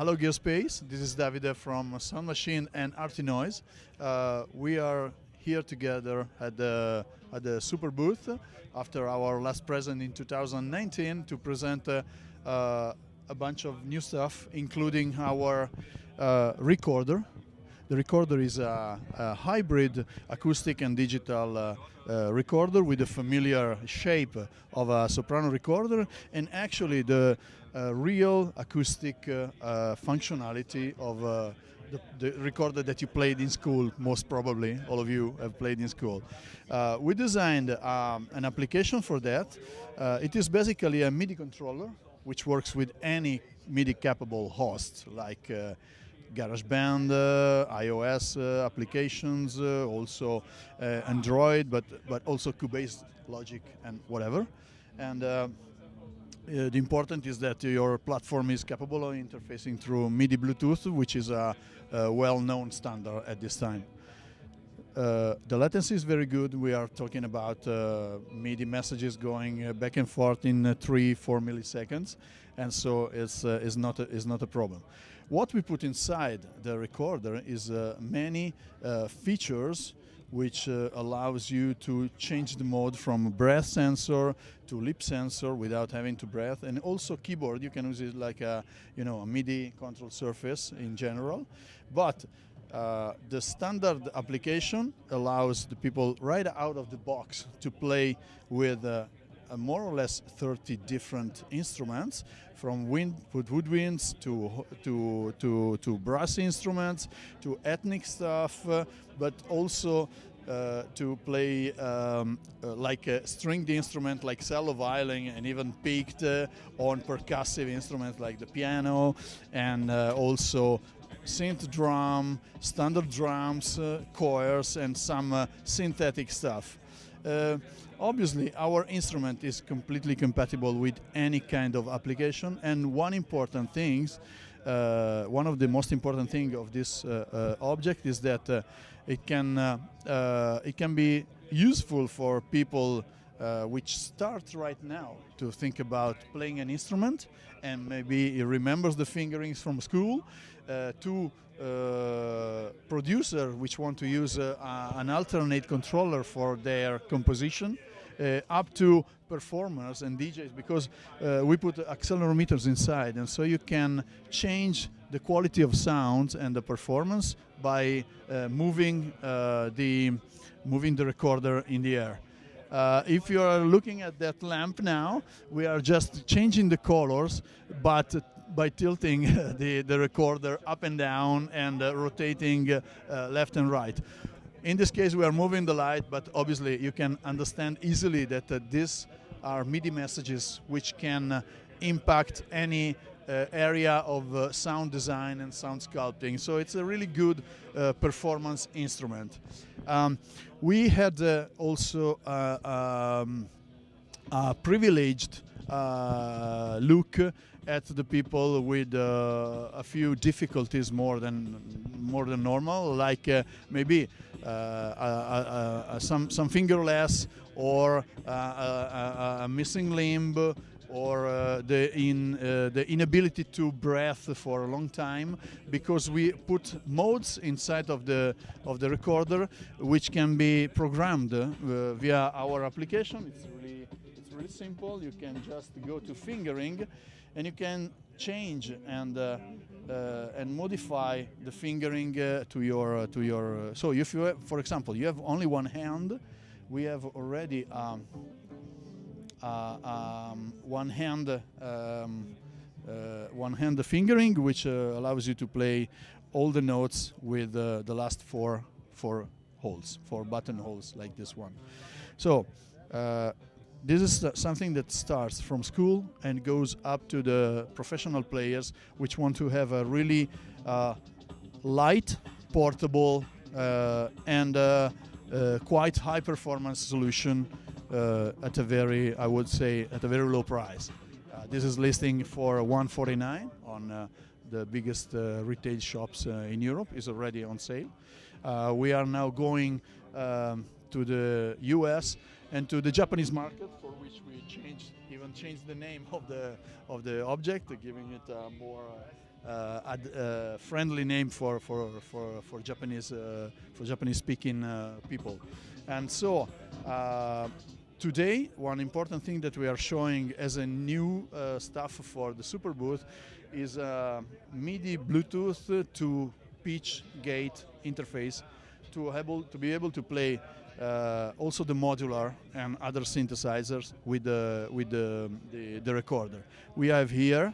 Hello Gearspace, this is Davide from Sound Machine and ARTinoise. We are here together at the Superbooth after our last present in 2019 to present a bunch of new stuff, including our recorder. The recorder is a hybrid acoustic and digital recorder with the familiar shape of a soprano recorder, and actually the real acoustic functionality of the recorder that you played in school. Most probably all of you have played in school. We designed an application for that. It is basically a MIDI controller which works with any MIDI capable host like GarageBand, iOS applications, also Android, but also Cubase, Logic, and whatever. And the important is that your platform is capable of interfacing through MIDI Bluetooth, which is a well-known standard at this time. The latency is very good. We are talking about MIDI messages going back and forth in 3-4 milliseconds, and so it's not a problem. What we put inside the recorder is many features which allows you to change the mode from breath sensor to lip sensor without having to breath, and also keyboard. You can use it like a MIDI control surface in general, but the standard application allows the people right out of the box to play with more or less 30 different instruments, from woodwinds to brass instruments to ethnic stuff, but also to play like a stringed instrument like cello, violin, and even picked on percussive instruments like the piano, and also synth drum, standard drums, choirs, and some synthetic stuff. Obviously, our instrument is completely compatible with any kind of application, and one of the most important things of this object is that it can be useful for people which start right now to think about playing an instrument, and maybe he remembers the fingerings from school, to producer which want to use an alternate controller for their composition, up to performers and DJs, because we put accelerometers inside, and so you can change the quality of sound and the performance by moving the recorder in the air. If you are looking at that lamp now, we are just changing the colors, but by tilting the recorder up and down and rotating left and right. In this case, we are moving the light, but obviously you can understand easily that these are MIDI messages which can impact any area of sound design and sound sculpting. So it's a really good performance instrument. We had also a privileged look at the people with a few difficulties more than normal, like maybe some fingerless, or a missing limb, or the inability to breathe for a long time, because we put modes inside of the recorder which can be programmed via our application. It's really simple. You can just go to fingering, and you can change and modify the fingering to your. So if you have, for example, you have only one hand, we have already one hand fingering, which allows you to play all the notes with the last four button holes like this one. So this is something that starts from school and goes up to the professional players which want to have a really light, portable, and quite high performance solution at a very, I would say, at a very low price. This is listing for $149 on the biggest retail shops in Europe. Is already on sale. We are now going to the US and to the Japanese market, for which we even changed the name of the object, giving it a more friendly name for Japanese speaking people. And so today, one important thing that we are showing as a new stuff for the Superbooth is MIDI Bluetooth to pitch gate interface to be able to play also the modular and other synthesizers with the recorder. We have here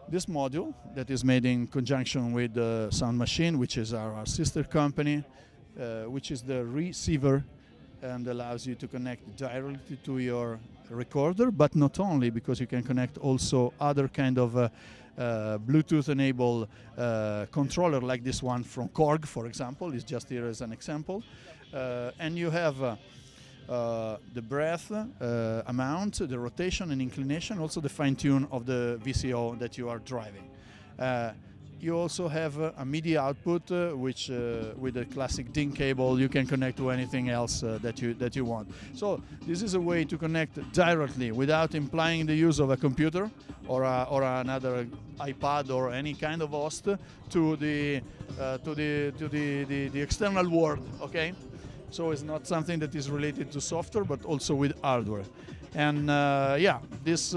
this module that is made in conjunction with the Sound Machine, which is our sister company, which is the re.ceiver, and allows you to connect directly to your recorder, but not only, because you can connect also other kind of Bluetooth-enabled controller like this one from Korg, for example, is just here as an example. And you have the breath amount, the rotation and inclination, also the fine-tune of the VCO that you are driving. You also have a MIDI output, which with a classic DIN cable you can connect to anything else that you want. So this is a way to connect directly without implying the use of a computer or another iPad or any kind of host to the external world. Okay, so it's not something that is related to software, but also with hardware. And yeah, this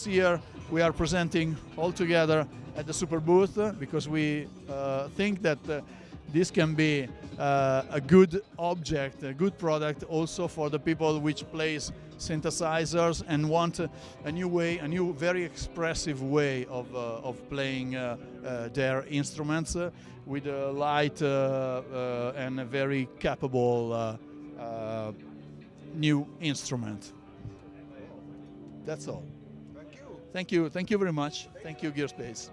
year we are presenting all together at the Superbooth because we think that this can be a good object, a good product also for the people which plays synthesizers and want a new way, a new very expressive way of playing their instruments with a light and a very capable new instrument. That's all. Thank you. Thank you. Thank you very much. Thank you, Gearspace.